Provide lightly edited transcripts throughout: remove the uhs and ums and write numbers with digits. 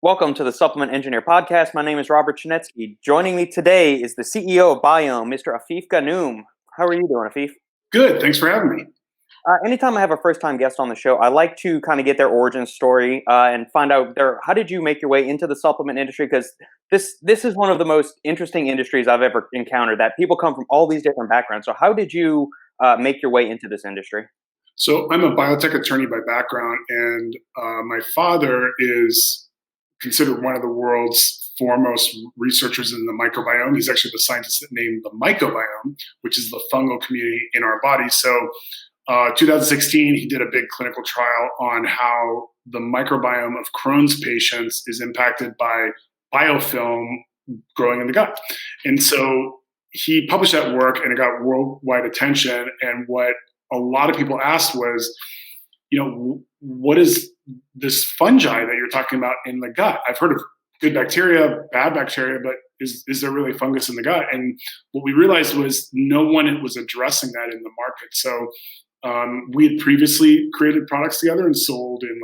Welcome to the Supplement Engineer Podcast. My name is Robert Chinetsky. Joining me today is the CEO of BIOHM, Mr. Afif Ghannoum. How are you doing, Afif? Good. Thanks for having me. Anytime I have a first-time guest on the show, I like to kind of get their origin story and find out how did you make your way into the supplement industry? Because this is one of the most interesting industries I've ever encountered. That people come from all these different backgrounds. So how did you make your way into this industry? So I'm a biotech attorney by background, and my father is considered one of the world's foremost researchers in the microbiome. He's actually the scientist that named the microbiome, which is the fungal community in our body. So 2016, he did a big clinical trial on how the microbiome of Crohn's patients is impacted by biofilm growing in the gut. And so he published that work and it got worldwide attention. And what a lot of people asked was, what is this fungi that you're talking about in the gut? I've heard of good bacteria, bad bacteria, but is there really fungus in the gut? And what we realized was no one was addressing that in the market. So we had previously created products together and sold in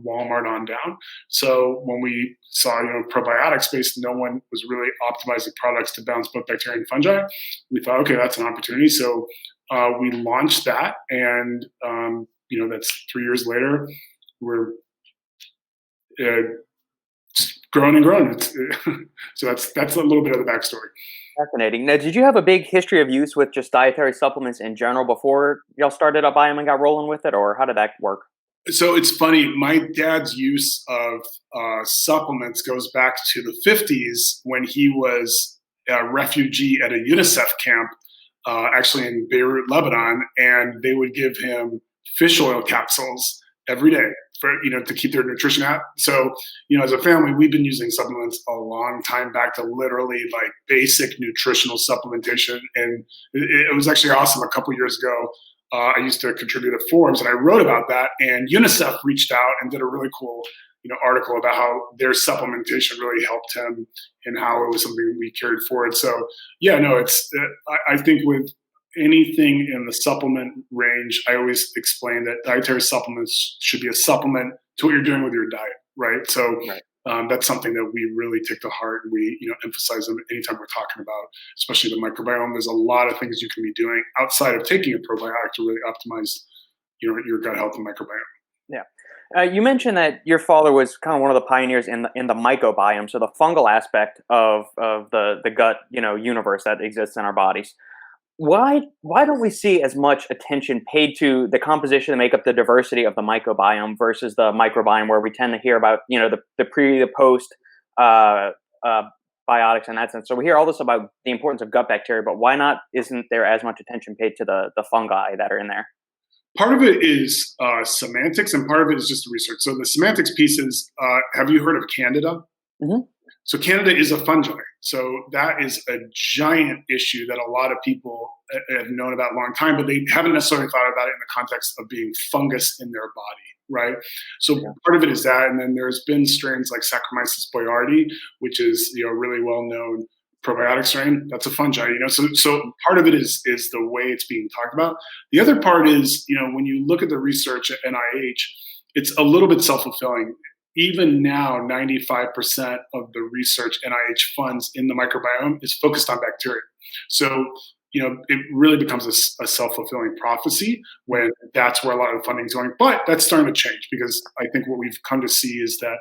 Walmart on down. So when we saw, probiotic space, no one was really optimizing products to balance both bacteria and fungi. We thought, okay, that's an opportunity. So we launched that, and that's 3 years later. We're just growing and growing. So that's a little bit of the backstory. Fascinating. Now, did you have a big history of use with just dietary supplements in general before y'all started up BIOHM and got rolling with it, or how did that work? So it's funny. My dad's use of supplements goes back to the 50s when he was a refugee at a UNICEF camp, actually in Beirut, Lebanon, and they would give him fish oil capsules every day for to keep their nutrition up. So as a family, we've been using supplements a long time back to literally like basic nutritional supplementation, and it was actually awesome. A couple years ago, I used to contribute to forums, and I wrote about that. And UNICEF reached out and did a really cool article about how their supplementation really helped him and how it was something we carried forward. So it's I think with anything in the supplement range, I always explain that dietary supplements should be a supplement to what you're doing with your diet, right? So that's something that we really take to heart, and we emphasize them anytime we're talking about, especially the microbiome. There's a lot of things you can be doing outside of taking a probiotic to really optimize your gut health and microbiome. Yeah. You mentioned that your father was kind of one of the pioneers in the microbiome, so the fungal aspect of the gut universe that exists in our bodies. Why don't we see as much attention paid to the composition and make up the diversity of the microbiome versus the microbiome, where we tend to hear about the pre, the post biotics in that sense? So we hear all this about the importance of gut bacteria, but why not? Isn't there as much attention paid to the fungi that are in there? Part of it is semantics, and part of it is just research. So the semantics piece is, have you heard of Candida? Mm-hmm. So Candida is a fungi. So that is a giant issue that a lot of people have known about a long time, but they haven't necessarily thought about it in the context of being fungus in their body, right? So part of it is that, and then there's been strains like Saccharomyces boulardii, which is a really well-known probiotic strain. That's a fungi, So part of it is the way it's being talked about. The other part is, when you look at the research at NIH, it's a little bit self-fulfilling. Even now, 95% of the research NIH funds in the microbiome is focused on bacteria. So, it really becomes a self-fulfilling prophecy when that's where a lot of the funding is going. But that's starting to change, because I think what we've come to see is that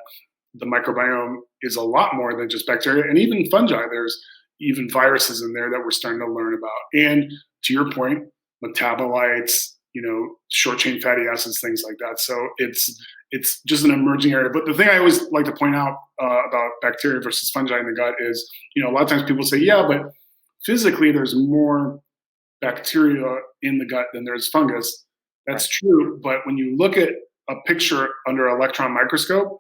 the microbiome is a lot more than just bacteria and even fungi. There's even viruses in there that we're starting to learn about. And to your point, metabolites, short chain fatty acids, things like that. So it's just an emerging area. But the thing I always like to point out about bacteria versus fungi in the gut is, a lot of times people say, yeah, but physically there's more bacteria in the gut than there's fungus. That's true. But when you look at a picture under an electron microscope,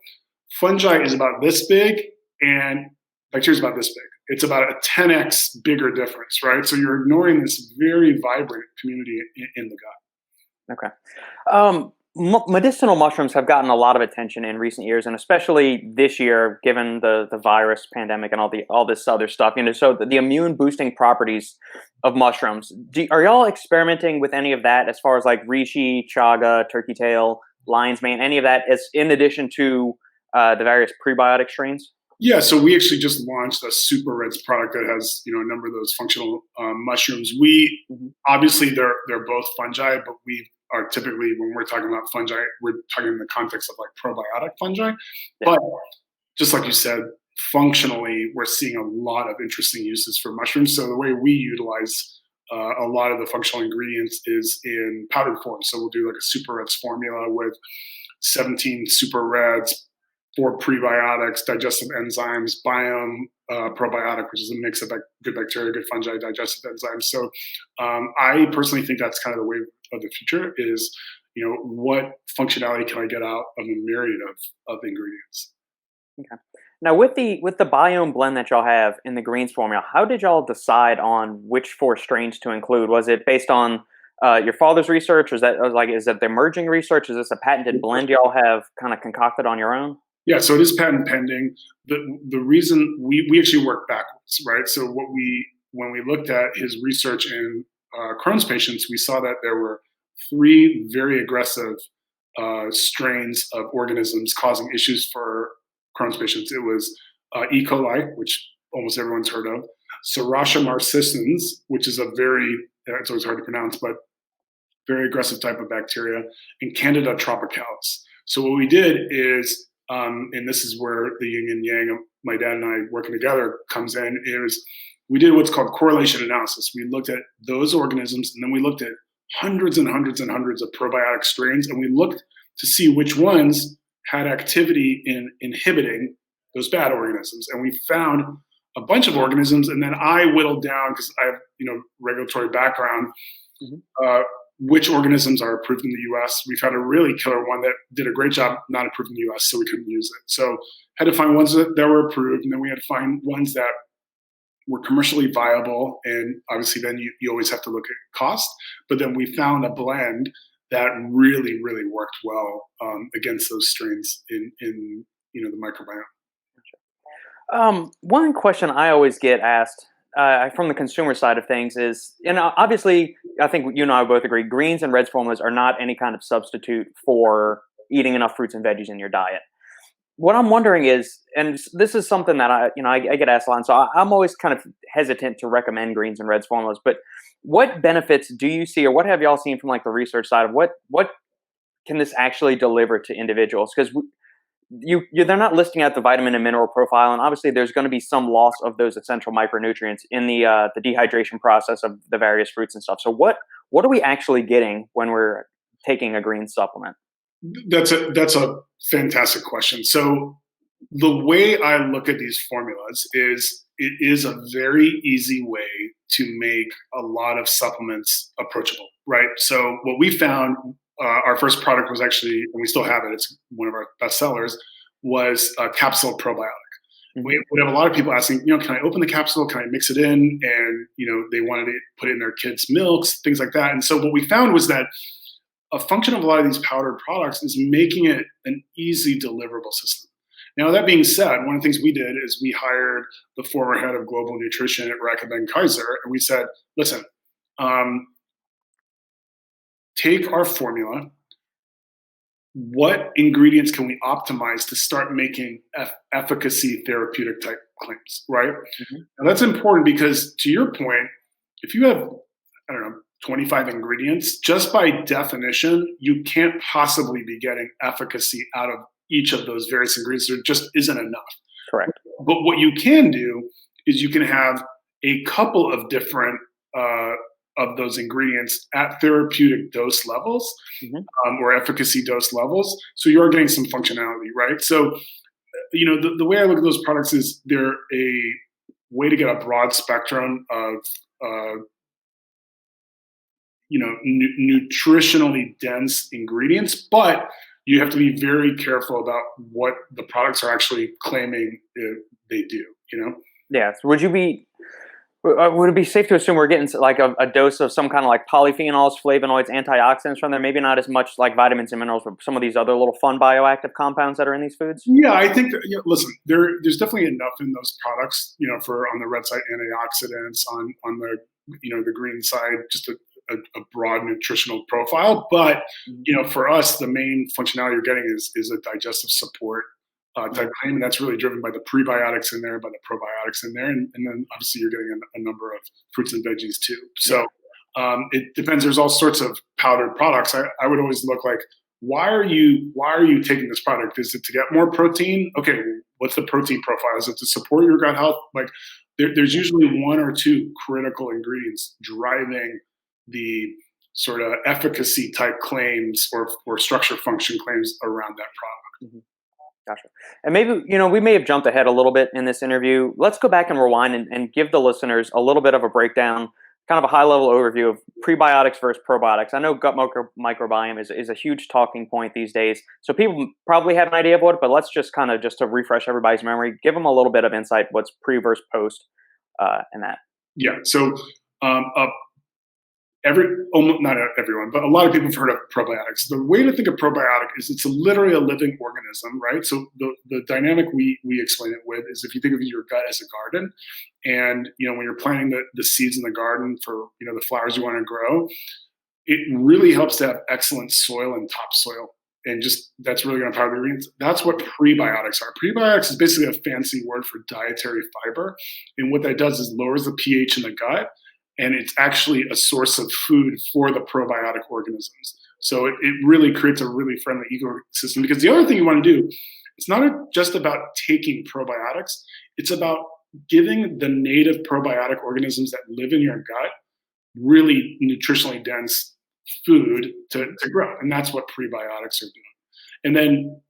fungi is about this big and bacteria is about this big. It's about a 10x bigger difference, right? So you're ignoring this very vibrant community in the gut. Okay. Medicinal mushrooms have gotten a lot of attention in recent years, and especially this year, given the virus pandemic and all this other stuff. So the immune boosting properties of mushrooms. Are y'all experimenting with any of that, as far as like reishi, chaga, turkey tail, lion's mane, any of that, as in addition to the various prebiotic strains? Yeah, so we actually just launched a Super Reds product that has a number of those functional mushrooms. We Mhm. obviously they're both fungi, but we are typically when we're talking about fungi, we're talking in the context of like probiotic fungi. Yeah. But just like you said, functionally, we're seeing a lot of interesting uses for mushrooms. So the way we utilize a lot of the functional ingredients is in powdered form. So we'll do like a Super Reds formula with 17 Super Reds, 4 prebiotics, digestive enzymes, BIOHM probiotic, which is a mix of good bacteria, good fungi, digestive enzymes. So I personally think that's kind of the way of the future is, what functionality can I get out of a myriad of ingredients? Okay. Now, with the biome blend that y'all have in the greens formula, how did y'all decide on which four strains to include? Was it based on your father's research? Is that the emerging research? Is this a patented blend y'all have kind of concocted on your own? Yeah, so it is patent pending. The reason we actually work backwards, right? So when we looked at his research in Crohn's patients, we saw that there were three very aggressive strains of organisms causing issues for Crohn's patients. It was E. coli, which almost everyone's heard of, Serratia marcescens, which is a very it's always hard to pronounce, but very aggressive type of bacteria, and Candida tropicalis. So what we did is, and this is where the yin and yang of my dad and I working together comes in, is we did what's called correlation analysis. We looked at those organisms, and then we looked at hundreds and hundreds and hundreds of probiotic strains, and we looked to see which ones had activity in inhibiting those bad organisms. And we found a bunch of organisms, and then I whittled down because I have regulatory background. Mhm. Uh, which organisms are approved in the US. We found a really killer one that did a great job not approved in the US, so we couldn't use it. So had to find ones that were approved, and then we had to find ones that were commercially viable. And obviously then you always have to look at cost. But then we found a blend that really, really worked well against those strains in the microbiome. One question I always get asked from the consumer side of things is, obviously, I think you and I both agree, greens and reds formulas are not any kind of substitute for eating enough fruits and veggies in your diet. What I'm wondering is, and this is something that I get asked a lot, and so I'm always kind of hesitant to recommend greens and reds formulas. But what benefits do you see, or what have y'all seen from like the research side of what can this actually deliver to individuals? Because they're not listing out the vitamin and mineral profile, and obviously there's going to be some loss of those essential micronutrients in the dehydration process of the various fruits and stuff. So what are we actually getting when we're taking a green supplement? That's a fantastic question. So the way I look at these formulas is it is a very easy way to make a lot of supplements approachable, right? So what we found, our first product was actually, and we still have it, it's one of our best sellers, was a capsule probiotic. We have a lot of people asking, can I open the capsule? Can I mix it in? And, they wanted to put it in their kids' milks, things like that. And so what we found was that a function of a lot of these powdered products is making it an easy deliverable system. Now, that being said, one of the things we did is we hired the former head of global nutrition at Rakuten Kaiser, and we said, listen, take our formula. What ingredients can we optimize to start making efficacy therapeutic type claims, right? Mm-hmm. Now, that's important because to your point, if you have, I don't know, 25 ingredients, just by definition, you can't possibly be getting efficacy out of each of those various ingredients. There just isn't enough. Correct. But what you can do is you can have a couple of different of those ingredients at therapeutic dose levels or efficacy dose levels. So you are getting some functionality, right? So, the way I look at those products is they're a way to get a broad spectrum of nutritionally dense ingredients, but you have to be very careful about what the products are actually claiming they do. Yeah. So would it be safe to assume we're getting like a dose of some kind of like polyphenols, flavonoids, antioxidants from there? Maybe not as much like vitamins and minerals, but some of these other little fun bioactive compounds that are in these foods? Yeah, I think that, listen, there's definitely enough in those products, for on the red side antioxidants, on the the green side just a broad nutritional profile. But for us, the main functionality you're getting is a digestive support type claim, and that's really driven by the prebiotics in there, by the probiotics in there, and then obviously you're getting a number of fruits and veggies too. So it depends. There's all sorts of powdered products. I would always look like, why are you taking this product? Is it to get more protein? Okay, what's the protein profile? Is it to support your gut health? Like there's usually one or two critical ingredients driving the sort of efficacy type claims or structure function claims around that product. Mhm. Gotcha. And maybe, we may have jumped ahead a little bit in this interview. Let's go back and rewind and give the listeners a little bit of a breakdown, kind of a high level overview of prebiotics versus probiotics. I know gut microbiome is a huge talking point these days. So people probably have an idea of what, but let's just kind of, just to refresh everybody's memory, give them a little bit of insight what's pre versus post in that. Yeah. So not everyone, but a lot of people have heard of probiotics. The way to think of probiotic is it's literally a living organism, right? So the dynamic we explain it with is, if you think of your gut as a garden, and when you're planting the seeds in the garden for the flowers you want to grow, it really helps to have excellent soil and topsoil. And just that's really going to power the ingredients. That's what prebiotics are. Prebiotics is basically a fancy word for dietary fiber. And what that does is lowers the pH in the gut, and it's actually a source of food for the probiotic organisms. So it really creates a really friendly ecosystem. Because the other thing you want to do, it's not just about taking probiotics, it's about giving the native probiotic organisms that live in your gut really nutritionally dense food to grow. And that's what prebiotics are doing. And then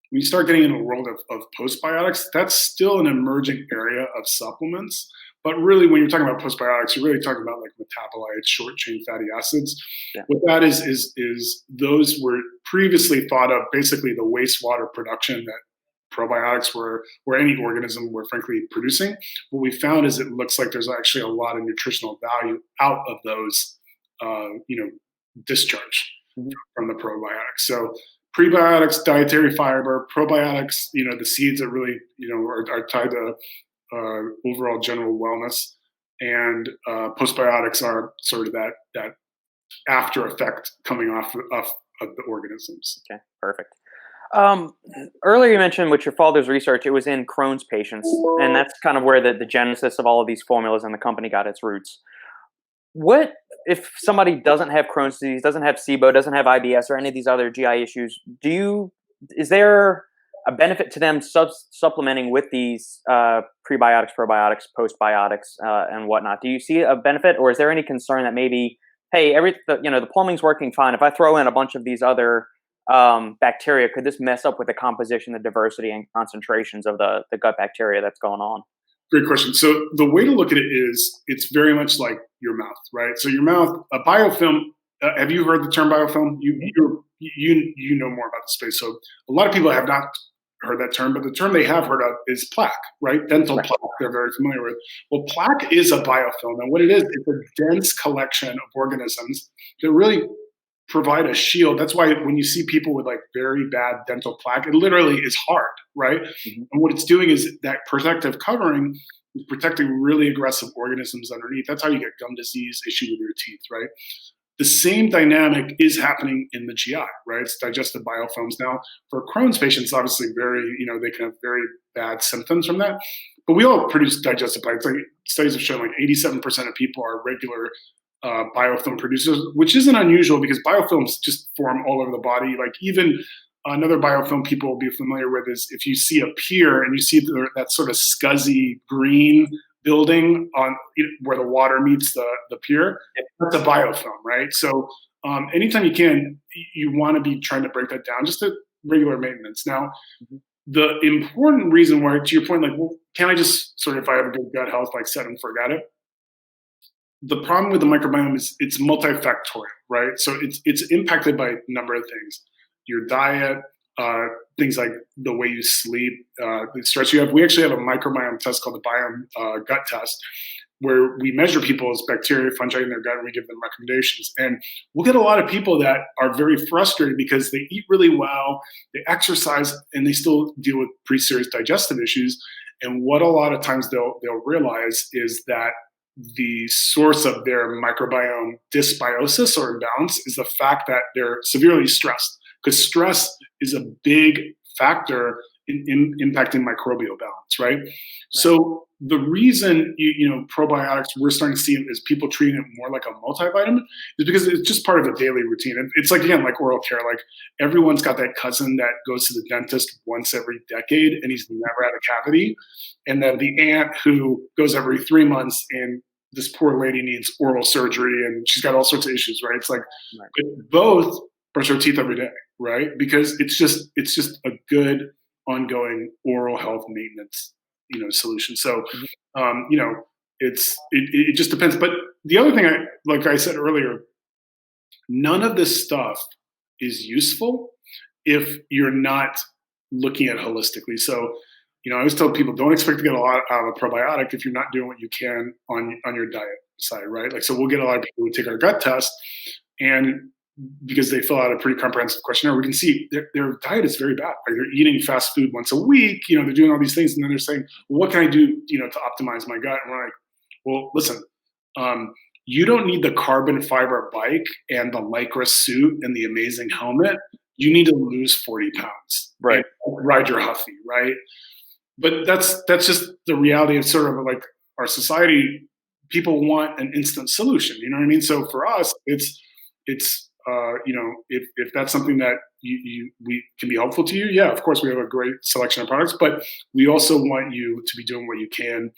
when you start getting into the world of postbiotics, that's still an emerging area of supplements. But really, when you're talking about postbiotics, you're really talking about like metabolites, short chain fatty acids. Yeah. What that is those were previously thought of basically the wastewater production that probiotics were any organism were frankly producing. What we found is it looks like there's actually a lot of nutritional value out of those, discharge from the probiotics. So prebiotics, dietary fiber, probiotics, the seeds that really, are tied to overall general wellness, and postbiotics are sort of that after effect coming off of the organisms. Okay, perfect. Earlier you mentioned with your father's research, it was in Crohn's patients, and that's kind of where the genesis of all of these formulas and the company got its roots. What if somebody doesn't have Crohn's disease, doesn't have SIBO, doesn't have IBS, or any of these other GI issues? Is there a benefit to them supplementing with these prebiotics, probiotics, postbiotics, and whatnot? Do you see a benefit, or is there any concern that maybe, hey, the plumbing's working fine, if I throw in a bunch of these other bacteria, could this mess up with the composition, the diversity, and concentrations of the gut bacteria that's going on? Great question. So the way to look at it is, it's very much like your mouth, right? So your mouth, a biofilm. Have you heard the term biofilm? You know more about the space. So a lot of people have not heard that term, but the term they have heard of is plaque, right? Dental plaque, they're very familiar with. Well, plaque is a biofilm, and what it is, it's a dense collection of organisms that really provide a shield. That's why when you see people with like very bad dental plaque, it literally is hard, right? Mm-hmm. And what it's doing is that protective covering is protecting really aggressive organisms underneath. That's how you get gum disease, issue with your teeth, right? The same dynamic is happening in the GI, right? It's digestive biofilms. Now, for Crohn's patients, obviously they can have very bad symptoms from that. But we all produce digestive biofilms. Like, studies have shown like 87% of people are regular biofilm producers, which isn't unusual because biofilms just form all over the body. Like, even another biofilm people will be familiar with is if you see a pier and you see that sort of scuzzy green building on where the water meets the pier, that's a biofilm, right? So anytime you want to be trying to break that down, just a regular maintenance. Now, the important reason why, to your point, like, well, can I just sort of, if I have a good gut health, like set and forget it? The problem with the microbiome is it's multifactorial, right? So it's impacted by a number of things: your diet, things like the way you sleep, the stress you have. We actually have a microbiome test called the BIOHM gut test, where we measure people's bacteria, fungi in their gut, and we give them recommendations. And we'll get a lot of people that are very frustrated because they eat really well, they exercise, and they still deal with pretty serious digestive issues. And what a lot of times they'll realize is that the source of their microbiome dysbiosis or imbalance is the fact that they're severely stressed, because stress is a big factor impacting microbial balance, right? Right. So the reason probiotics we're starting to see is people treating it more like a multivitamin is because it's just part of a daily routine. And it's like again like oral care. Like everyone's got that cousin that goes to the dentist once every decade and he's never had a cavity, and then the aunt who goes every 3 months and this poor lady needs oral surgery and she's got all sorts of issues, right? It's like Right. both brush our teeth every day, right? Because it's just a good ongoing oral health maintenance, solution. So, Mhm. it just depends. But the other thing, like I said earlier, none of this stuff is useful if you're not looking at it holistically. So, I always tell people don't expect to get a lot out of a probiotic if you're not doing what you can on your diet side, right? Like, so we'll get a lot of people who take our gut test, and because they fill out a pretty comprehensive questionnaire, we can see their diet is very bad. Like they're eating fast food once a week. They're doing all these things, and then they're saying, well, "What can I do, to optimize my gut?" And we're like, "Well, listen, um, you don't need the carbon fiber bike and the lycra suit and the amazing helmet. You need to lose 40 pounds and Right. ride your Huffy, right?" But that's just the reality of sort of like our society. People want an instant solution. You know what I mean? So for us, it's if that's something that we can be helpful to you, yeah, of course we have a great selection of products, but we also want you to be doing what you can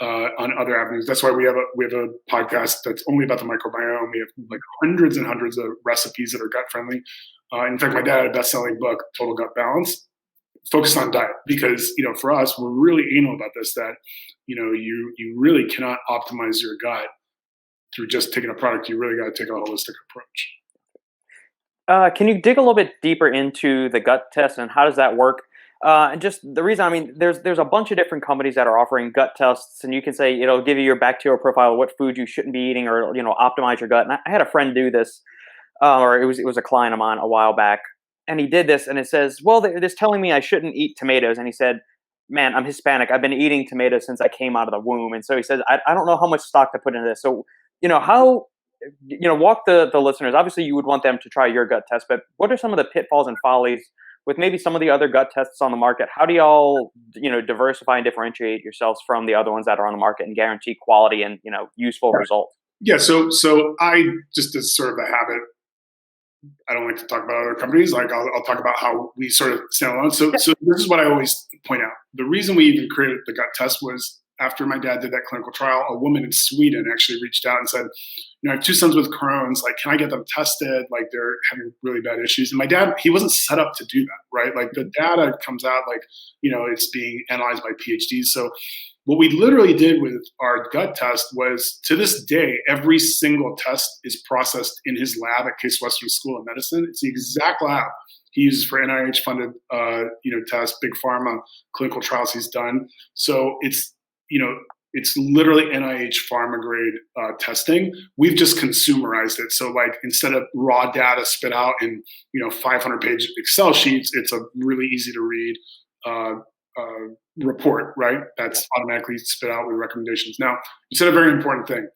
on other avenues. That's why we have a podcast that's only about the microbiome. We have like hundreds and hundreds of recipes that are gut friendly. In fact, my dad had a best-selling book, Total Gut Balance, focused on diet because for us we're really anal about this, that you really cannot optimize your gut through just taking a product. You really got to take a holistic approach. Can you dig a little bit deeper into the gut test and how does that work? And just the reason, I mean, there's a bunch of different companies that are offering gut tests, and you can say it'll give you your bacterial profile, what food you shouldn't be eating, or optimize your gut. And I had a friend do this, or it was a client of mine a while back, and he did this, and it says, well, they're just telling me I shouldn't eat tomatoes, and he said, man, I'm Hispanic. I've been eating tomatoes since I came out of the womb, and so he says, I don't know how much stock to put into this. So how walk the listeners. Obviously, you would want them to try your gut test, but what are some of the pitfalls and follies with maybe some of the other gut tests on the market? How do y'all, diversify and differentiate yourselves from the other ones that are on the market and guarantee quality and useful results? Yeah, so I just as sort of a habit, I don't like to talk about other companies. Like I'll talk about how we sort of stand alone. So this is what I always point out. The reason we even created the gut test was after my dad did that clinical trial, a woman in Sweden actually reached out and said, I have two sons with Crohn's. Like, can I get them tested? Like, they're having really bad issues. And my dad, he wasn't set up to do that, right? Like, the data comes out, like, it's being analyzed by PhDs. So, what we literally did with our gut test was, to this day, every single test is processed in his lab at Case Western School of Medicine. It's the exact lab he uses for NIH-funded, tests, big pharma clinical trials he's done. So it's literally NIH pharma grade testing. We've just consumerized it. So like instead of raw data spit out in 500-page Excel sheets, it's a really easy to read report, right? That's automatically spit out with recommendations. Now, you said a very important thing.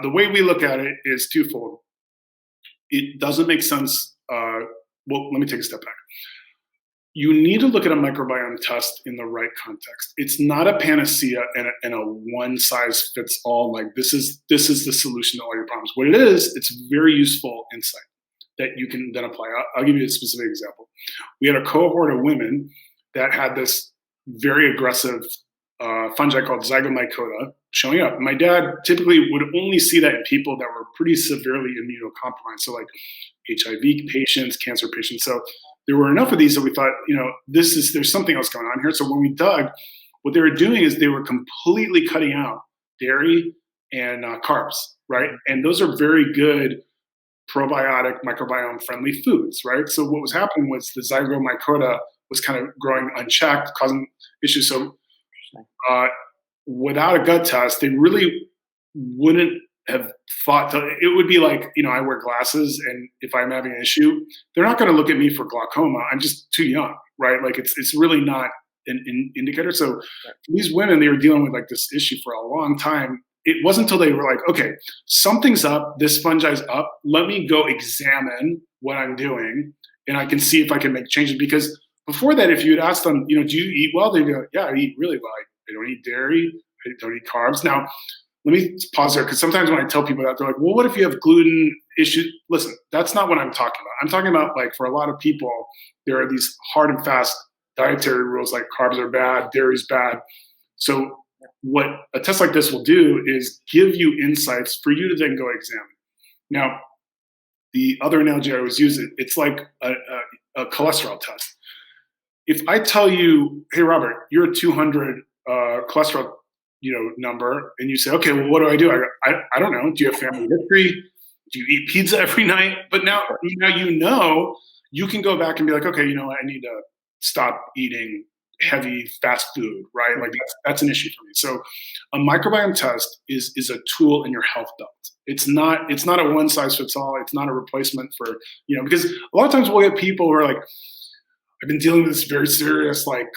The way we look at it is twofold. It doesn't make sense. Well, let me take a step back. You need to look at a microbiome test in the right context. It's not a panacea and a one size fits all. Like this is the solution to all your problems. What it is, it's very useful insight that you can then apply. I'll give you a specific example. We had a cohort of women that had this very aggressive fungi called zygomycota showing up. My dad typically would only see that in people that were pretty severely immunocompromised, so like HIV patients, cancer patients. So there were enough of these that we thought, there's something else going on here. So when we dug, what they were doing is they were completely cutting out dairy and carbs, right? And those are very good probiotic, microbiome friendly foods, right? So what was happening was the zygomycota was kind of growing unchecked, causing issues. So without a gut test, they really wouldn't have thought it would be like, I wear glasses and if I'm having an issue, they're not going to look at me for glaucoma. I'm just too young, right? Like it's really not an indicator. So these women, they were dealing with like this issue for a long time. It wasn't until they were like, okay, something's up, this fungi's up. Let me go examine what I'm doing and I can see if I can make changes, because Before that, if you had asked them, do you eat well? They'd go, yeah, I eat really well. I don't eat dairy. I don't eat carbs. Now, let me pause there because sometimes when I tell people that, they're like, well, what if you have gluten issues? Listen, that's not what I'm talking about. I'm talking about, like, for a lot of people, there are these hard and fast dietary rules, like carbs are bad, dairy's bad. So what a test like this will do is give you insights for you to then go examine. Now, the other analogy I always use, it's like a cholesterol test. If I tell you, hey, Robert, you're a 200 cholesterol number, and you say, okay, well, what do I do? I don't know. Do you have family history? Do you eat pizza every night? But now you can go back and be like, okay, I need to stop eating heavy fast food, right? Like that's an issue for me. So a microbiome test is a tool in your health belt. It's not a one size fits all. It's not a replacement for, because a lot of times we'll get people who are like, I've been dealing with this very serious, like,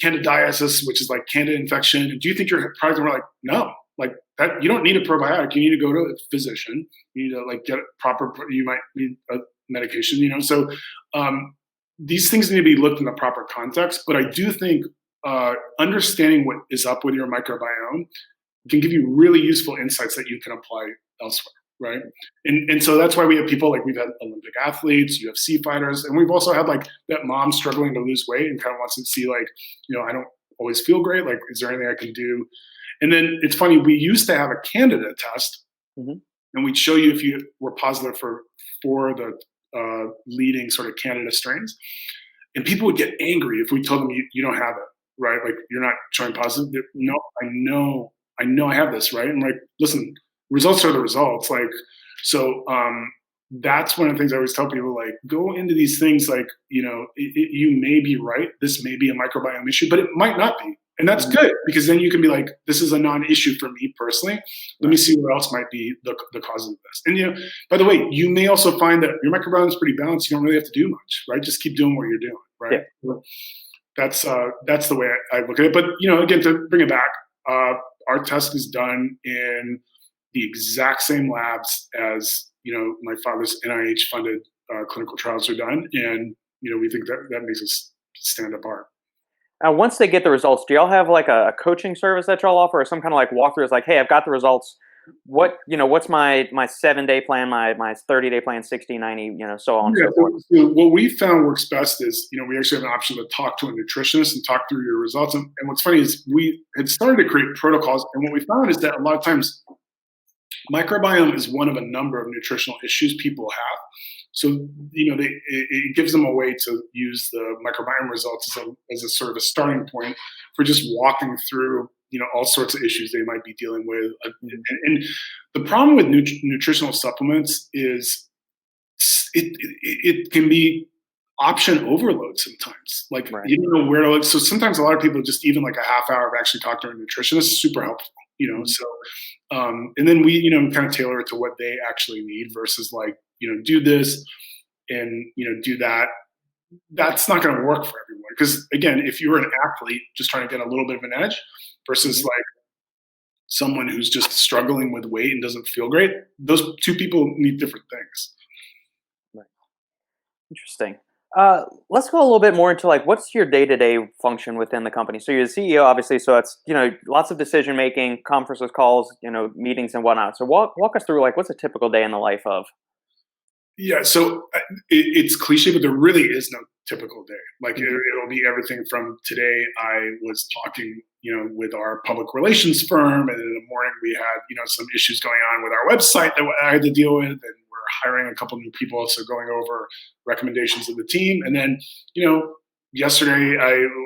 candidiasis, which is like candida infection. And do you think you're probably we're like, no, like that, you don't need a probiotic. You need to go to a physician. You need to, like, get proper, you might need a medication, So these things need to be looked in the proper context. But I do think understanding what is up with your microbiome can give you really useful insights that you can apply elsewhere. Right. And so that's why we have people, like, we've had Olympic athletes, UFC fighters, and we've also had, like, that mom struggling to lose weight and kind of wants to see, like, I don't always feel great. Like, is there anything I can do? And then it's funny, we used to have a candida test, and we'd show you if you were positive for the leading sort of candida strains. And people would get angry if we told them you don't have it, right? Like, you're not showing positive. No, I know I have this, right? And, like, listen, results are the results. Like, so that's one of the things I always tell people, like, go into these things, like, you may be right. This may be a microbiome issue, but it might not be. And that's good, because then you can be like, this is a non-issue for me personally. Let me see what else might be the cause of this. And, by the way, you may also find that your microbiome is pretty balanced. You don't really have to do much, right? Just keep doing what you're doing, right? Yeah. That's the way I look at it. But, again, to bring it back, our test is done in the exact same labs as, my father's NIH funded clinical trials are done. And, we think that makes us stand apart. Once they get the results, do y'all have like a coaching service that y'all offer, or some kind of like walkthrough? It's like, hey, I've got the results. What's my 7-day plan, my 30-day plan, 60, 90, so on and so forth. So what we found works best is, we actually have an option to talk to a nutritionist and talk through your results. And what's funny is we had started to create protocols. And what we found is that a lot of times microbiome is one of a number of nutritional issues people have. So, it gives them a way to use the microbiome results as a sort of a starting point for just walking through, all sorts of issues they might be dealing with. And the problem with nutritional supplements is it can be option overload sometimes. Like, right. You don't know where to look. So sometimes a lot of people just, even like a half hour of actually talking to a nutritionist is super helpful, So, and then we, kind of tailor it to what they actually need versus, like, do this and, do that. That's not going to work for everyone. Because, again, if you're an athlete just trying to get a little bit of an edge versus like someone who's just struggling with weight and doesn't feel great, those two people need different things. Right. Interesting. Let's go a little bit more into, like, what's your day-to-day function within the company? So you're the CEO, obviously, so it's, lots of decision making, conferences, calls, meetings and whatnot. So walk us through, like, what's a typical day in the life of? Yeah, so it's cliche, but there really is no typical day. Like, it'll be everything from today. I was talking, with our public relations firm, and in the morning we had, some issues going on with our website that I had to deal with, and we're hiring a couple new people, so going over recommendations of the team. And then, yesterday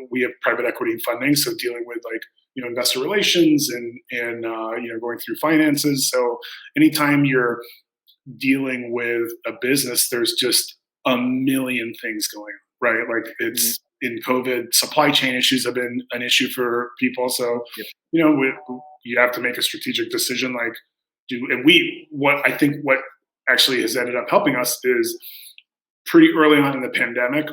we have private equity funding, so dealing with, like, investor relations and going through finances. So anytime you're dealing with a business, there's just a million things going on, right? Like, it's in COVID, supply chain issues have been an issue for people. So, you have to make a strategic decision. Like, what actually has ended up helping us is pretty early on in the pandemic,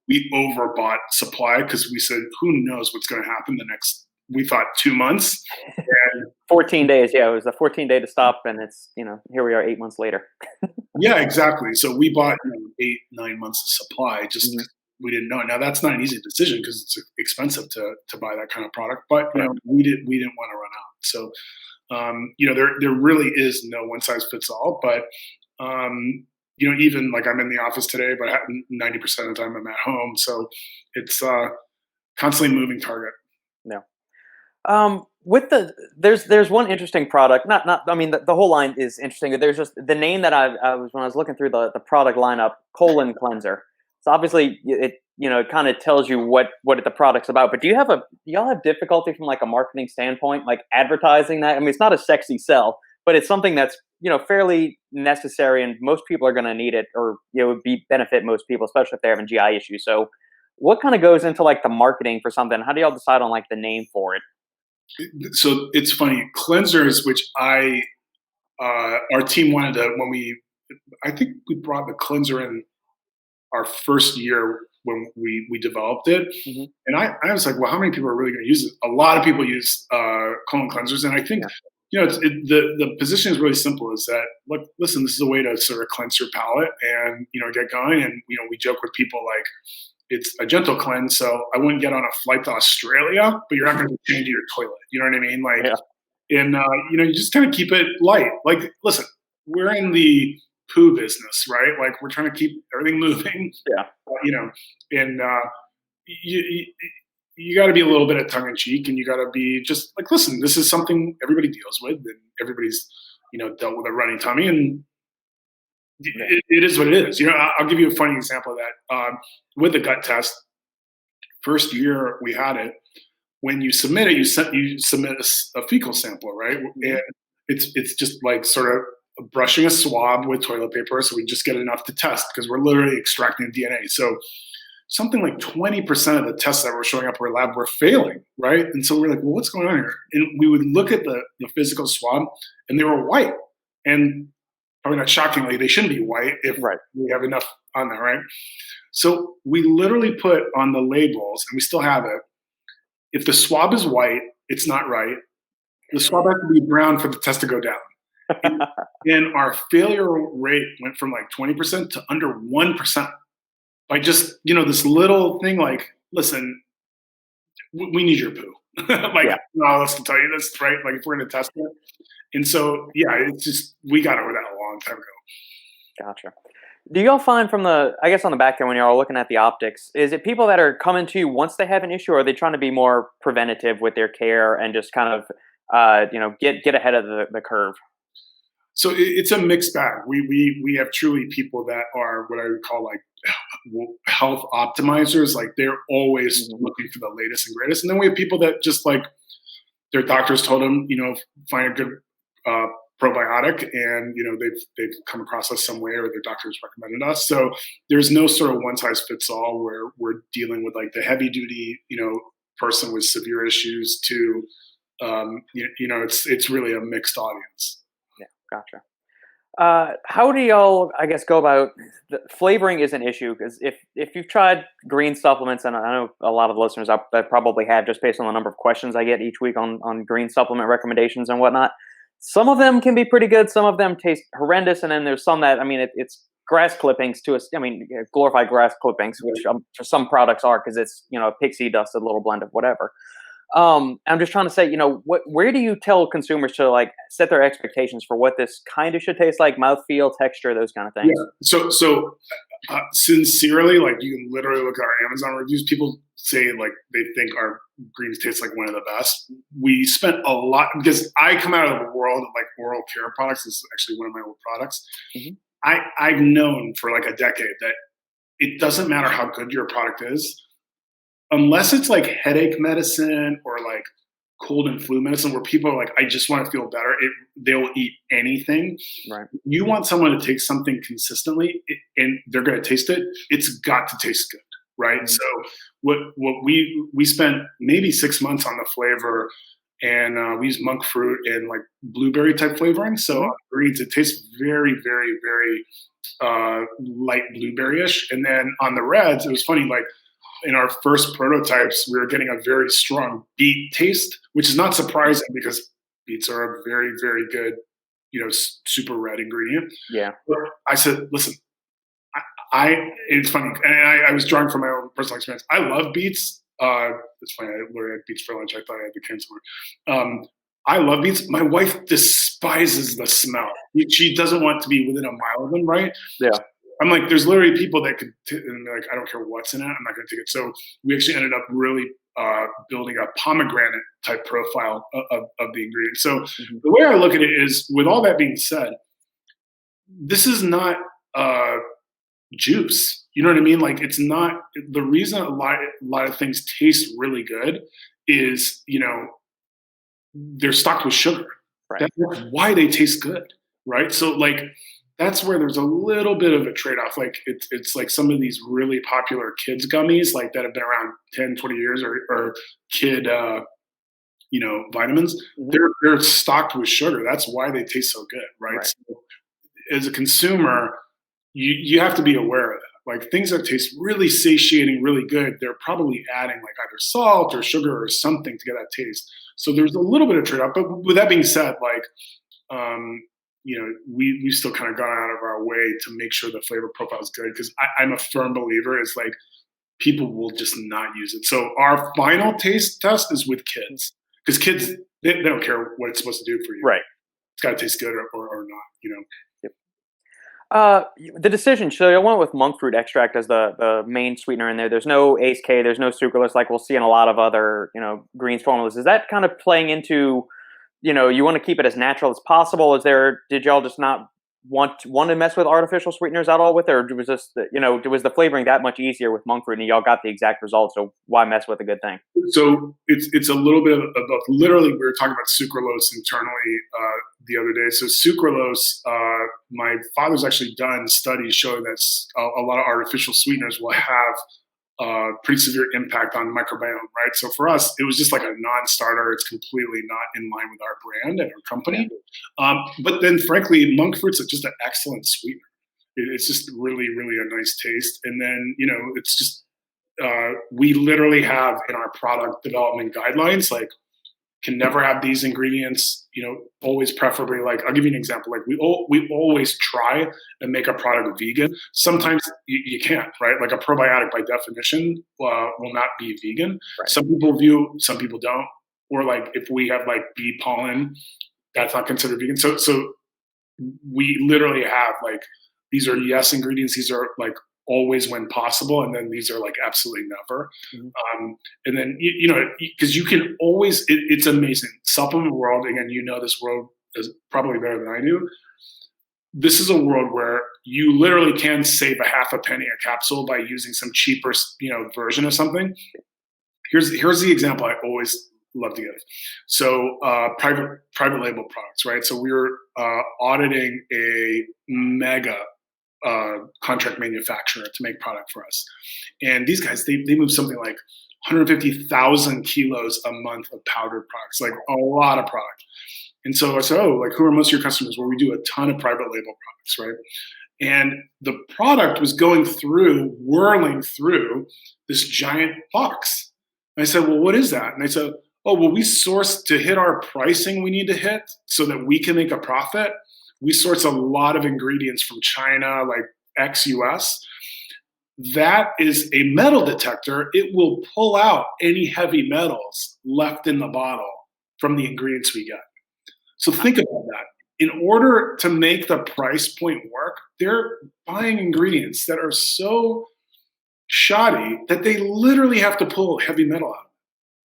we overbought supply because we said, who knows what's going to happen we thought 2 months. And 14 days. Yeah, it was a 14-day to stop, and it's, here we are 8 months later. Yeah, exactly. So we bought 8-9 months of supply just we didn't know. Now that's not an easy decision because it's expensive to buy that kind of product, but Correct. we didn't want to run out. So there really is no one size fits all, but even like I'm in the office today, but 90% of the time I'm at home, so it's constantly moving target. No. With there's one interesting product. Not I mean the whole line is interesting. There's just the name that I was when I was looking through the product lineup, colon cleanser. So obviously it kind of tells you what the product's about. But do y'all have difficulty from like a marketing standpoint, like advertising that? I mean, it's not a sexy sell, but it's something that's fairly necessary, and most people are going to need it, or would be benefit most people, especially if they're having GI issues. So what kind of goes into like the marketing for something? How do y'all decide on like the name for it? So it's funny, cleansers, which our team wanted to, I think we brought the cleanser in our first year when we developed it. Hmm. And I was like, well, how many people are really going to use it? A lot of people use colon cleansers. And I think, the position is really simple, is that, look, listen, this is a way to sort of cleanse your palate and, get going. And, we joke with people like, it's a gentle cleanse, so I wouldn't get on a flight to Australia, but you're not going to change your toilet. You know what I mean? Like, Yeah. and you just kind of keep it light. Like, listen, we're in the poo business, right? Like, we're trying to keep everything moving. Yeah. And you got to be a little bit of tongue in cheek, and you got to be just like, listen, this is something everybody deals with, and everybody's dealt with a running tummy, and it is what it is. I'll give you a funny example of that. With the gut test, first year we had it, when you submit it, you submit a fecal sample, right? And it's just like sort of brushing a swab with toilet paper, so we just get enough to test, because we're literally extracting DNA. So something like 20% of the tests that were showing up in our lab were failing, right? And so we're like, well, what's going on here? And we would look at the physical swab, and they were white. And probably not shockingly, they shouldn't be white if we have enough on there, right? So we literally put on the labels, and we still have it, if the swab is white, it's not right. The swab has to be brown for the test to go down. And our failure rate went from like 20% to under 1% by just, this little thing like, listen, we need your poo. Like, no one else can tell you this, right? Like, if we're going to test it. And so, it's just, we got over that a long time ago. Gotcha. Do y'all find on the back end when you're all looking at the optics, is it people that are coming to you once they have an issue, or are they trying to be more preventative with their care and just kind of, get ahead of the curve? So it's a mixed bag. We have truly people that are what I would call like health optimizers. Like, they're always looking for the latest and greatest. And then we have people that just like their doctors told them, find a good probiotic, and they've come across us some way, or their doctors recommended us. So there's no sort of one size fits all, where we're dealing with like the heavy duty person with severe issues to it's really a mixed audience. Yeah, gotcha. How do y'all, I guess, go about flavoring is an issue, because if you've tried green supplements, and I know a lot of listeners that probably have, just based on the number of questions I get each week on green supplement recommendations and whatnot. Some of them can be pretty good. Some of them taste horrendous, and then there's some that, I mean, it's grass clippings glorified grass clippings, which for some products are, because it's pixie dust, a little blend of whatever. I'm just trying to say, where do you tell consumers to like set their expectations for what this kind of should taste like, mouthfeel, texture, those kind of things? Yeah. So sincerely, like, you can literally look at our Amazon reviews. People say like they think our greens taste like one of the best. We spent a lot, because I come out of the world of like oral care products. This is actually one of my old products. I've known for like a decade that it doesn't matter how good your product is, unless it's like headache medicine or like cold and flu medicine, where people are like, I just want to feel better. They'll eat anything. Right. You want someone to take something consistently, and they're going to taste it. It's got to taste good, right? So what we spent maybe 6 months on the flavor, and we use monk fruit and like blueberry type flavoring. So greens, it tastes very, very, very light blueberry-ish. And then on the reds, it was funny, like, in our first prototypes, we were getting a very strong beet taste, which is not surprising, because beets are a very, very good, super red ingredient. Yeah. But I said, listen, It's funny, and I was drawing from my own personal experience. I love beets. It's funny. I literally had beets for lunch. I thought I had the cancer. I love beets. My wife despises the smell. She doesn't want to be within a mile of them, right? Yeah. I'm like, there's literally people that could, and they're like, I don't care what's in it. I'm not going to take it. So we actually ended up really building a pomegranate type profile of the ingredient. So the way I look at it is, with all that being said, this is not juice. You know what I mean? Like, it's not, the reason a lot of things taste really good is, they're stocked with sugar. Right. That's why they taste good, right? So like, that's where there's a little bit of a trade-off. Like, it's like some of these really popular kids gummies, like, that have been around 10, 20 years, or kid vitamins. They're stocked with sugar. That's why they taste so good, right? So as a consumer, you have to be aware of that. Like, things that taste really satiating, really good, they're probably adding like either salt or sugar or something to get that taste. So there's a little bit of trade-off. But with that being said, like, we still kind of gone out of our way to make sure the flavor profile is good, because I'm a firm believer is like, people will just not use it. So our final taste test is with kids, because kids, they don't care what it's supposed to do for you. Right. It's got to taste good or not. The decision. So I went with monk fruit extract as the main sweetener in there. There's no ACE-K, there's no sucralose like we'll see in a lot of other greens formulas. Is that kind of playing into, you want to keep it as natural as possible? Did y'all just not want to mess with artificial sweeteners at all with it, or was this was the flavoring that much easier with monk fruit and y'all got the exact result? So why mess with a good thing? So it's a little bit of both. Literally, we were talking about sucralose internally the other day. So sucralose, my father's actually done studies showing that a lot of artificial sweeteners will have pretty severe impact on microbiome, right? So for us, it was just like a non-starter. It's completely not in line with our brand and our company. But then, frankly, monk fruit's just an excellent sweetener. It's just really, really a nice taste. And then, it's just, we literally have in our product development guidelines, like, can never have these ingredients, always preferably, like, I'll give you an example. Like, we always try and make a product vegan. Sometimes you can't, right? Like, a probiotic by definition will not be vegan. Right. Some people don't. Or like, if we have like bee pollen, that's not considered vegan. So we literally have like, these are yes ingredients. These are like always when possible, and then these are like absolutely never. And then because you can always, it's amazing. Supplement world, again, this world is probably better than I do. This is a world where you literally can save a half a penny a capsule by using some cheaper version of something. Here's the example I always love to give. So private label products, right? So we were auditing a mega contract manufacturer to make product for us. And these guys, they move something like 150,000 kilos a month of powdered products, like a lot of product. And so I said, like, who are most of your customers? Well, we do a ton of private label products, right? And the product was whirling through this giant box. And I said, well, what is that? And they said, oh, well, we source to hit our pricing we need to hit so that we can make a profit. We source a lot of ingredients from China, like ex-US. That is a metal detector. It will pull out any heavy metals left in the bottle from the ingredients we get. So think about that. In order to make the price point work, they're buying ingredients that are so shoddy that they literally have to pull heavy metal out.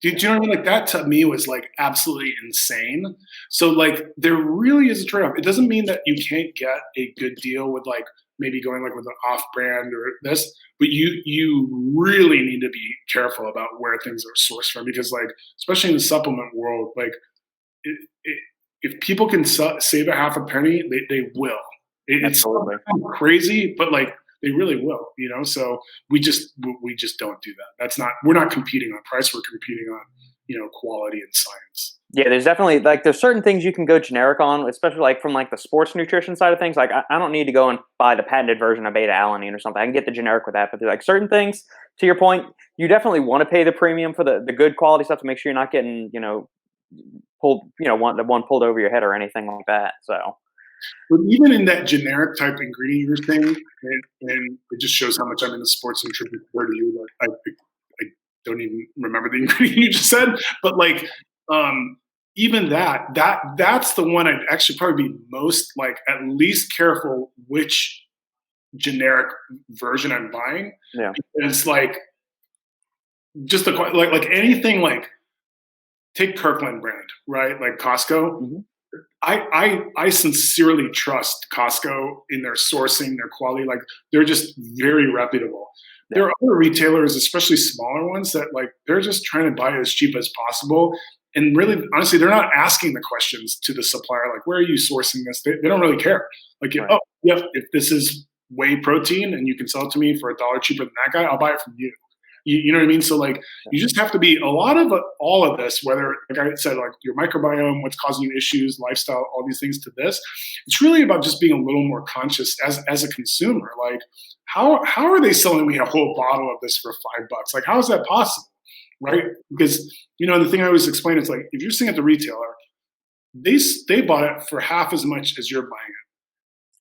Do you know what I mean? Like, that to me was like absolutely insane. So like, there really is a trade-off. It doesn't mean that you can't get a good deal with like maybe going like with an off-brand or this, but you really need to be careful about where things are sourced from, because like, especially in the supplement world, like if people can save a half a penny, they will. It's crazy, but like, they really will, so we just don't do that. We're not competing on price. We're competing on, quality and science. Yeah, there's definitely there's certain things you can go generic on, especially like from like the sports nutrition side of things. Like I don't need to go and buy the patented version of beta alanine or something. I can get the generic with that. But there's like certain things, to your point, you definitely want to pay the premium for the good quality stuff to make sure you're not getting, pulled, one pulled over your head or anything like that. So But even in that generic type ingredient you're saying, and it just shows how much I'm in the sports nutrition compared to you. Like I don't even remember the ingredient you just said, but like even that's the one I'd actually probably be most like at least careful which generic version I'm buying. Yeah. Because like just the like anything like take Kirkland brand, right? Like Costco. Hmm. I sincerely trust Costco in their sourcing, their quality. Like they're just very reputable. Yeah. There are other retailers, especially smaller ones, that like they're just trying to buy it as cheap as possible. And really, honestly, they're not asking the questions to the supplier, like, where are you sourcing this? They don't really care. Like, Right. oh, yep, if this is whey protein and you can sell it to me for $1 cheaper than that guy, I'll buy it from you. You know what I mean? So like, you just have to be a lot of all of this, whether like I said, like your microbiome, what's causing you issues, lifestyle, all these things to this. It's really about just being a little more conscious as a consumer. Like, how are they selling me a whole bottle of this for $5? Like, how is that possible? Right? Because the thing I always explain is like if you're seeing at the retailer, they bought it for half as much as you're buying it.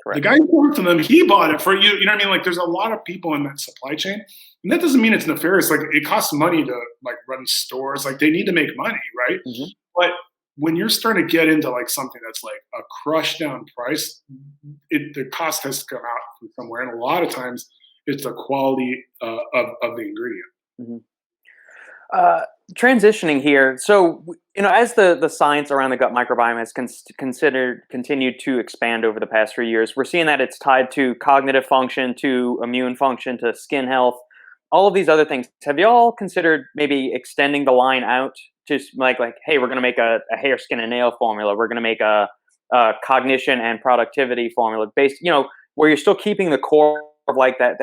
Correct. The guy who bought it to them, he bought it for you. You know what I mean? Like there's a lot of people in that supply chain. And that doesn't mean it's nefarious. Like it costs money to like run stores. Like they need to make money, right? Hmm. But when you're starting to get into like something that's like a crushed down price, the cost has to come out from somewhere. And a lot of times it's the quality of the ingredient. Hmm. Transitioning here, so as the science around the gut microbiome has continued to expand over the past few years, we're seeing that it's tied to cognitive function, to immune function, to skin health, all of these other things. Have y'all considered maybe extending the line out to like hey, we're going to make a hair, skin, and nail formula. We're going to make a cognition and productivity formula based, where you're still keeping the core of like that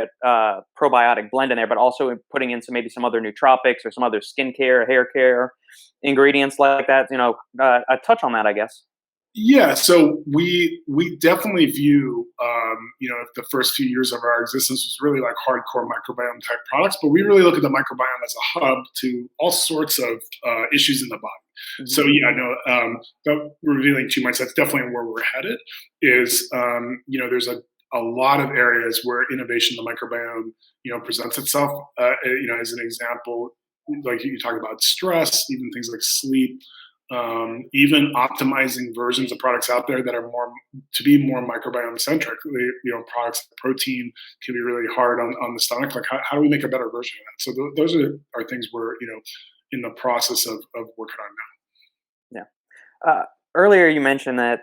probiotic blend in there, but also putting in some other nootropics or some other skincare, hair care ingredients like that. A touch on that, I guess. Yeah, so we definitely view the first few years of our existence was really like hardcore microbiome type products, but we really look at the microbiome as a hub to all sorts of issues in the body. Mm-hmm. So yeah, no, revealing too much. That's definitely where we're headed. Is there's a lot of areas where innovation in the microbiome presents itself. As an example, like you talk about stress, even things like sleep. Even optimizing versions of products out there that are more microbiome centric. Products like protein can be really hard on the stomach. Like how do we make a better version of that? So those are things we're in the process of working on now. Yeah. Earlier you mentioned that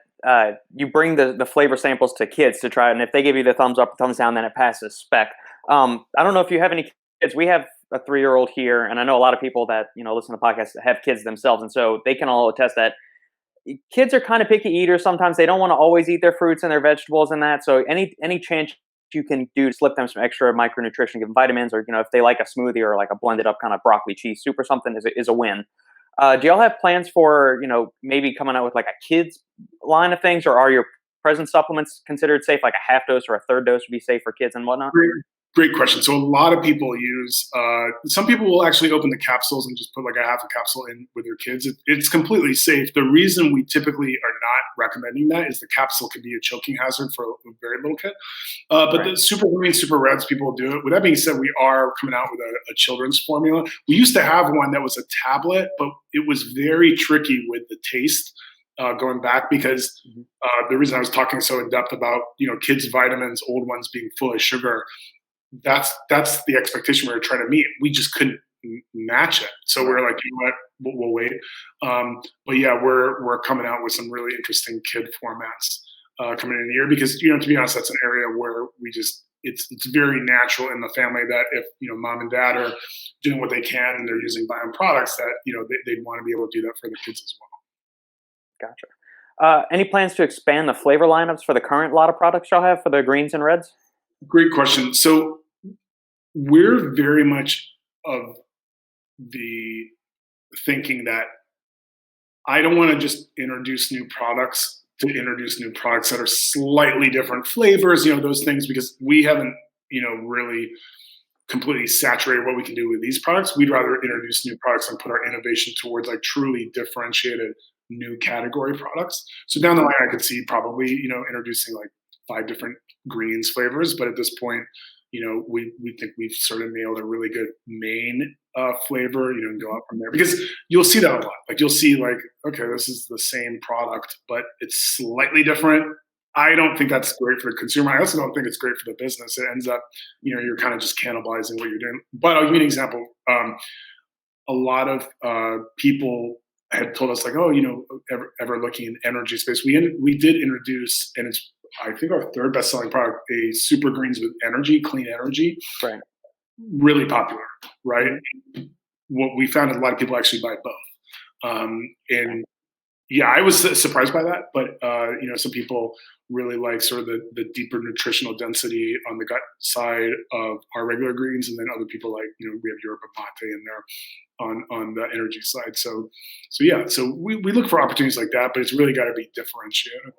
you bring the flavor samples to kids to try it, and if they give you the thumbs up or thumbs down, then it passes spec. I don't know if you have any kids. We have a 3-year-old here, and I know a lot of people that listen to podcasts have kids themselves, and so they can all attest that kids are kind of picky eaters. Sometimes they don't want to always eat their fruits and their vegetables and that. So any chance you can do to slip them some extra micronutrition, give them vitamins, or if they like a smoothie or like a blended up kind of broccoli cheese soup or something, is a win. Do y'all have plans for maybe coming out with like a kids line of things, or are your present supplements considered safe, like a half dose or a third dose would be safe for kids and whatnot? Great question. So a lot of people use, some people will actually open the capsules and just put like a half a capsule in with their kids. It's completely safe. The reason we typically are not recommending that is the capsule can be a choking hazard for a very little kid. But right. The super green, super reds, people do it. With that being said, we are coming out with a children's formula. We used to have one that was a tablet, but it was very tricky with the taste. Going back because the reason I was talking so in depth about kids' vitamins, old ones being full of sugar, that's the expectation we were trying to meet. We just couldn't match it, so we were like, you know what, we'll wait. But yeah, we're coming out with some really interesting kid formats coming in the year because to be honest, that's an area where we just it's very natural in the family that if mom and dad are doing what they can and they're using BIOHM products that they'd want to be able to do that for the kids as well. Gotcha. Any plans to expand the flavor lineups for the current lot of products y'all have for the greens and reds? Great question. So we're very much of the thinking that I don't want to just introduce new products to introduce new products that are slightly different flavors, those things, because we haven't, really completely saturated what we can do with these products. We'd rather introduce new products and put our innovation towards like truly differentiated new category products. So down the line, I could see probably, introducing like 5 different greens flavors. But at this point, we think we've sort of nailed a really good main flavor, and go up from there, because you'll see that a lot. Like you'll see like, okay, this is the same product, but it's slightly different. I don't think that's great for the consumer. I also don't think it's great for the business. It ends up, you're kind of just cannibalizing what you're doing. But I'll give you an example. A lot of people had told us like, oh, ever looking in energy space. We did introduce, and it's I think our third best selling product, a super greens with energy, clean energy, Right. really popular, right? Mhm. What we found is a lot of people actually buy both, and yeah, I was surprised by that, but some people really like sort of the deeper nutritional density on the gut side of our regular greens, and then other people like, we have yerba mate in there on the energy side. So yeah, so we look for opportunities like that, but it's really got to be differentiated.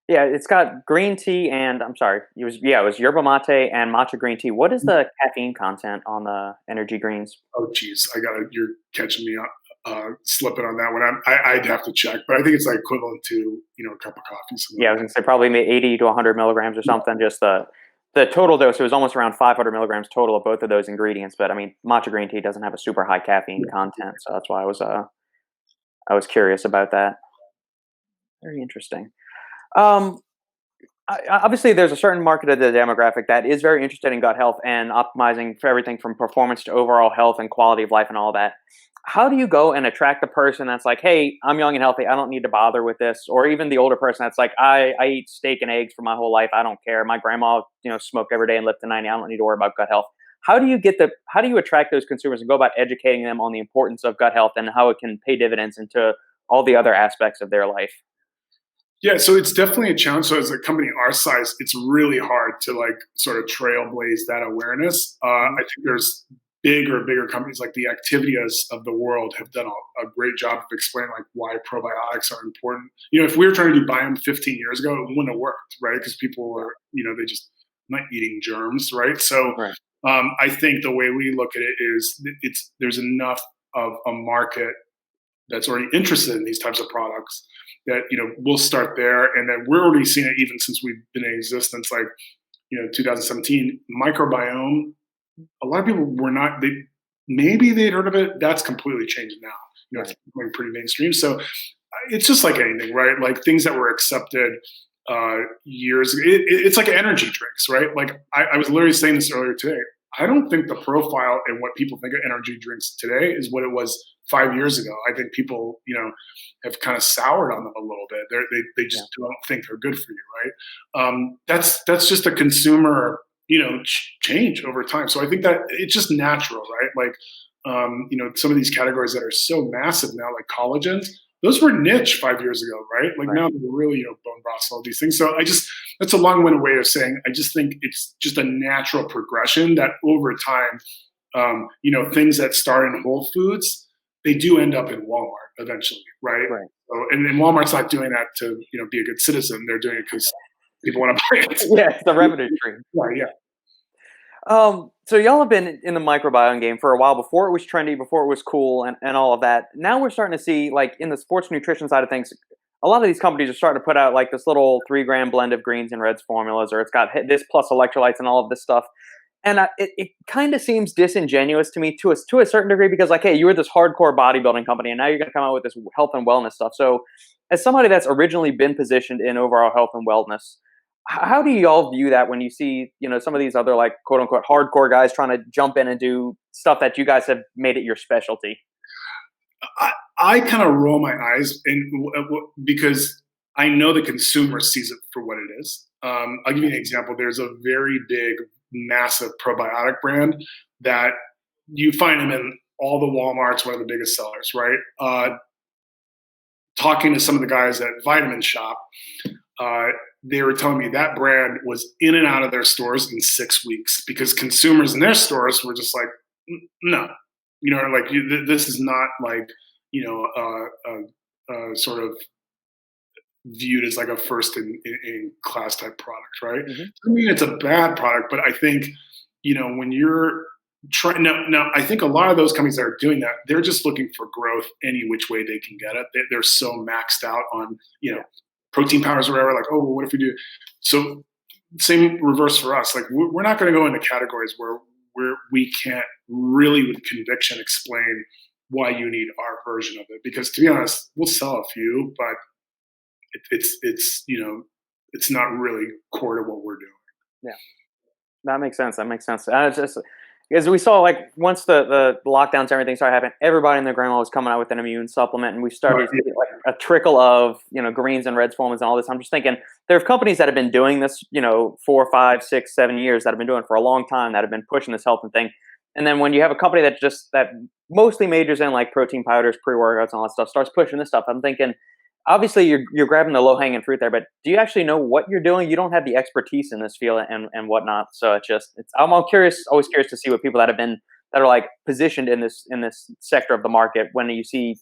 Yeah, it's got green tea and I'm sorry, it was yerba mate and matcha green tea. What is the caffeine content on the energy greens? Oh, geez, you're catching me up, slipping on that one. I'd have to check, but I think it's like equivalent to a cup of coffee. Something Yeah, I like was gonna say probably 80 to 100 milligrams or that. something. Just the total dose, it was almost around 500 milligrams total of both of those ingredients. But I mean, matcha green tea doesn't have a super high caffeine content, so that's why I was curious about that. Very interesting. Um, Obviously, there's a certain market of the demographic that is very interested in gut health and optimizing for everything from performance to overall health and quality of life and all that. How do you go and attract the person that's like, hey, I'm young and healthy. I don't need to bother with this. Or even the older person that's like, I eat steak and eggs for my whole life. I don't care. My grandma, smoked every day and lived to 90. I don't need to worry about gut health. How do you attract those consumers and go about educating them on the importance of gut health and how it can pay dividends into all the other aspects of their life? Yeah, so it's definitely a challenge. So as a company our size, it's really hard to like sort of trailblaze that awareness. I Mhm. think there's bigger companies like the Activias of the world have done a great job of explaining like why probiotics are important. If we were trying to do BIOHM 15 years ago, it wouldn't have worked, right? Because people were, they just not eating germs, right? So Right. I think the way we look at it is there's enough of a market that's already interested in these types of products that we'll start there, and then we're already seeing it even since we've been in existence, like 2017 microbiome. A lot of people were not, maybe they'd heard of it. That's completely changed now. It's Right. becoming pretty mainstream. So it's just like anything, right? Like things that were accepted years ago. It's like energy drinks, right? Like I was literally saying this earlier today. I don't think the profile and what people think of energy drinks today is what it was 5 years ago. I think people, have kind of soured on them a little bit. They Yeah. just don't think they're good for you, right? That's just a consumer, change over time. So I think that it's just natural, right? Like, some of these categories that are so massive now, like collagens, those were niche 5 years ago, right? Like Right. now they're really, bone broths, all these things. So that's a long-winded way of saying, I just think it's just a natural progression that over time, things that start in Whole Foods, they do end up in Walmart eventually, right? Right. So, and Walmart's not doing that to, be a good citizen. They're doing it because people want to buy it. Yeah, it's the revenue stream. Right, yeah. So y'all have been in the microbiome game for a while before it was trendy, before it was cool, and all of that. Now we're starting to see, like in the sports nutrition side of things, a lot of these companies are starting to put out like this little 3 gram blend of greens and reds formulas, or it's got this plus electrolytes and all of this stuff. And it kind of seems disingenuous to me to a certain degree because, like, hey, you were this hardcore bodybuilding company, and now you're going to come out with this health and wellness stuff. So, as somebody that's originally been positioned in overall health and wellness, how do y'all view that when you see, some of these other like quote unquote hardcore guys trying to jump in and do stuff that you guys have made it your specialty? I kind of roll my eyes because I know the consumer sees it for what it is. I'll give you an example. There's a very big, massive probiotic brand that you find them in all the Walmarts, one of the biggest sellers, right? Talking to some of the guys at Vitamin Shop, uh, they were telling me that brand was in and out of their stores in 6 weeks because consumers in their stores were just like, no, like this is not like, sort of viewed as like a first in class type product, right? Hmm. I mean, it's a bad product, but I think, when you're Now, I think a lot of those companies that are doing that, they're just looking for growth any which way they can get it. They're so maxed out on, protein powders or whatever. Like, oh, well, what if we do? So same reverse for us. Like, we're not going to go into categories where we can't really with conviction explain why you need our version of it. Because to be honest, we'll sell a few, but it's not really core to what we're doing. Yeah. That makes sense. That makes sense. It's just because we saw like once the lockdowns and everything started happening, everybody and their grandma was coming out with an immune supplement, and we started to get like a trickle of greens and reds formulas and all this. I'm just thinking there are companies that have been doing this 4, 5, 6, 7 years that have been doing it for a long time that have been pushing this health and thing. And then when you have a company that mostly majors in like protein powders, pre-workouts, and all that stuff starts pushing this stuff, I'm thinking obviously you're grabbing the low hanging fruit there, but do you actually know what you're doing? You don't have the expertise in this field and whatnot. So I'm always curious to see what people that are like positioned in this sector of the market, when you see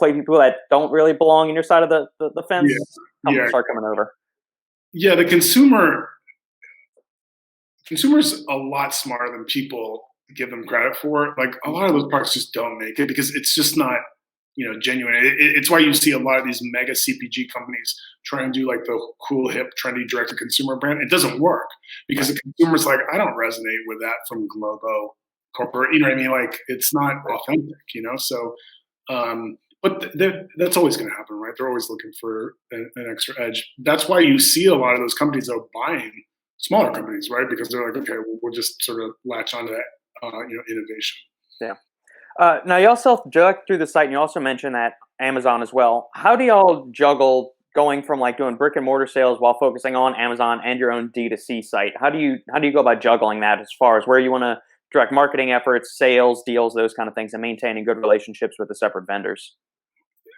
people that don't really belong in your side of the fence start coming over. Yeah, the consumer's a lot smarter than people give them credit for. Like, a lot of those products just don't make it because it's just not genuine. It's why you see a lot of these mega CPG companies try and do like the cool, hip, trendy direct to consumer brand. It doesn't work because the consumer's like, I don't resonate with that from Globo corporate. You know what I mean? Like, it's not authentic. So, but that's always going to happen, right? They're always looking for an extra edge. That's why you see a lot of those companies though buying smaller companies, right? Because they're like, okay, we'll just sort of latch onto that, innovation. Yeah. Now, you also dug through the site, and you also mentioned that Amazon as well. How do y'all juggle going from like doing brick and mortar sales while focusing on Amazon and your own D2C site? How do you go about juggling that as far as where you want to direct marketing efforts, sales, deals, those kind of things, and maintaining good relationships with the separate vendors?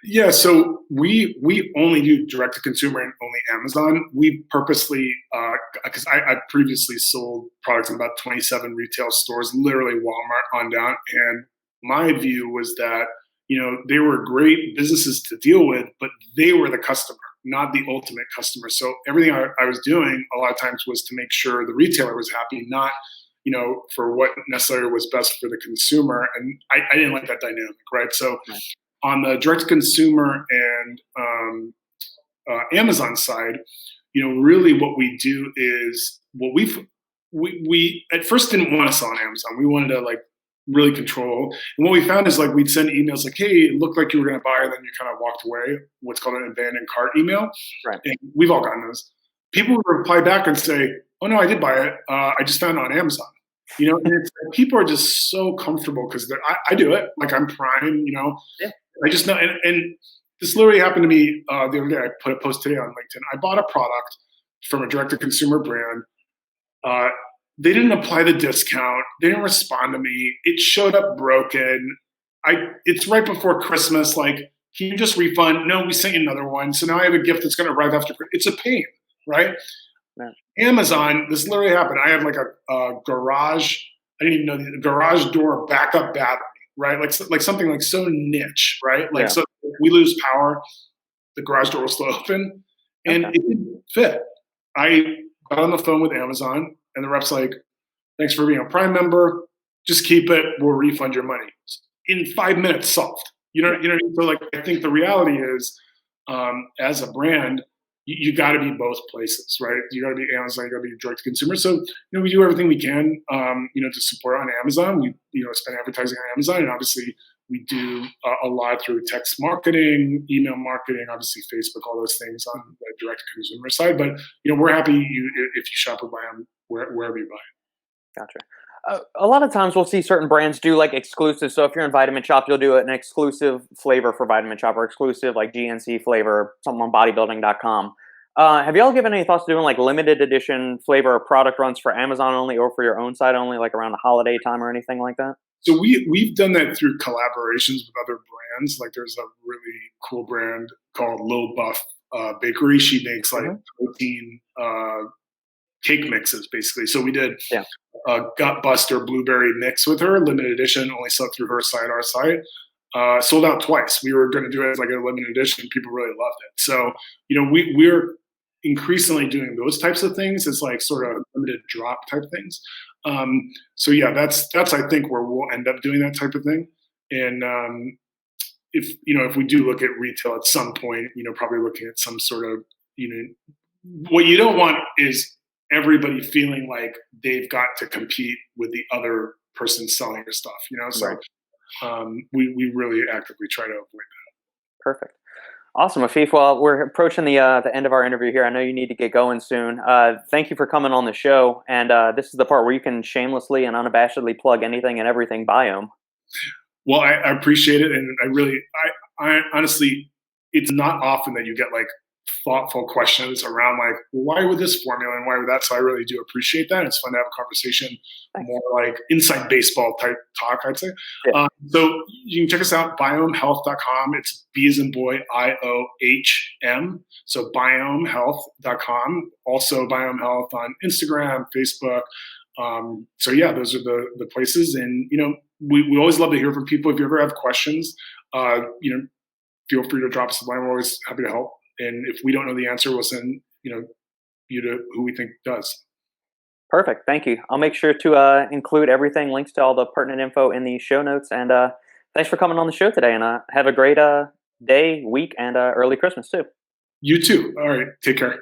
Yeah, so we only do direct to consumer and only Amazon. We purposely, because I previously sold products in about 27 retail stores, literally Walmart on down, and my view was that they were great businesses to deal with, but they were the customer, not the ultimate customer. So everything I was doing a lot of times was to make sure the retailer was happy, not for what necessarily was best for the consumer. And I didn't like that dynamic, right? So on the direct to consumer and Amazon side, really what we do is we at first didn't want to sell on Amazon. We wanted to like really control. And what we found is like we'd send emails like, hey, it looked like you were going to buy, and then you kind of walked away, what's called an abandoned cart email. Right. And we've all gotten those. People would reply back and say, oh no, I did buy it. I just found it on Amazon. And people are just so comfortable because I do it. Like, I'm Prime, Yeah. I just know. And this literally happened to me the other day. I put a post today on LinkedIn. I bought a product from a direct to consumer brand. They didn't apply the discount. They didn't respond to me. It showed up broken. It's right before Christmas. Like, can you just refund? No, we sent you another one. So now I have a gift that's going to arrive after. It's a pain, right? Yeah. Amazon, this literally happened. I had like a garage. I didn't even know the garage door backup battery, right? Like something like so niche, right? Like, so if we lose power, the garage door will still open, and it didn't fit. I got on the phone with Amazon, and the rep's like, thanks for being a Prime member. Just keep it. We'll refund your money. In 5 minutes, solved. So like, I think the reality is, as a brand, you got to be both places, right? You got to be Amazon, you got to be direct to consumer. So, we do everything we can, to support on Amazon. We, spend advertising on Amazon, and obviously we do a lot through text marketing, email marketing, obviously Facebook, all those things on the direct to consumer side. But, we're happy if you shop with BIOHM wherever you buy. Gotcha. A lot of times we'll see certain brands do like exclusive. So if you're in Vitamin Shop, you'll do an exclusive flavor for Vitamin Shop, or exclusive like GNC flavor, something on bodybuilding.com. Have y'all given any thoughts to doing like limited edition flavor or product runs for Amazon only, or for your own site only, like around the holiday time or anything like that? So we've done that through collaborations with other brands. Like, there's a really cool brand called Low Buff Bakery. She makes like protein cake mixes, basically. So we did a Gut Buster blueberry mix with her, limited edition, only sold through her site, our site. Sold out twice. We were going to do it as like a limited edition. People really loved it. So, we're increasingly doing those types of things as like sort of limited drop type things. So yeah, that's I think where we'll end up doing that type of thing. And if if we do look at retail at some point, probably looking at some sort of what you don't want is everybody feeling like they've got to compete with the other person selling your stuff. So Right. we really actively try to avoid that. Perfect. Awesome, Afif. Well, we're approaching the end of our interview here. I know you need to get going soon. Thank you for coming on the show. And this is the part where you can shamelessly and unabashedly plug anything and everything Biome. Well, I appreciate it, and I honestly, it's not often that you get like thoughtful questions around like, well, why would this formula and why would that? So I really do appreciate that. It's fun to have a conversation, Thanks. more like inside baseball type talk, I'd say. Yeah. So you can check us out, biohmhealth.com. It's B as in boy, IOHM. So biohmhealth.com. Also BIOHM Health on Instagram, Facebook. So yeah, those are the places. And, we always love to hear from people. If you ever have questions, feel free to drop us a line. We're always happy to help. And if we don't know the answer, we'll send, you to who we think does. Perfect. Thank you. I'll make sure to include everything, links to all the pertinent info in the show notes. And thanks for coming on the show today. And have a great day, week, and early Christmas too. You too. All right. Take care.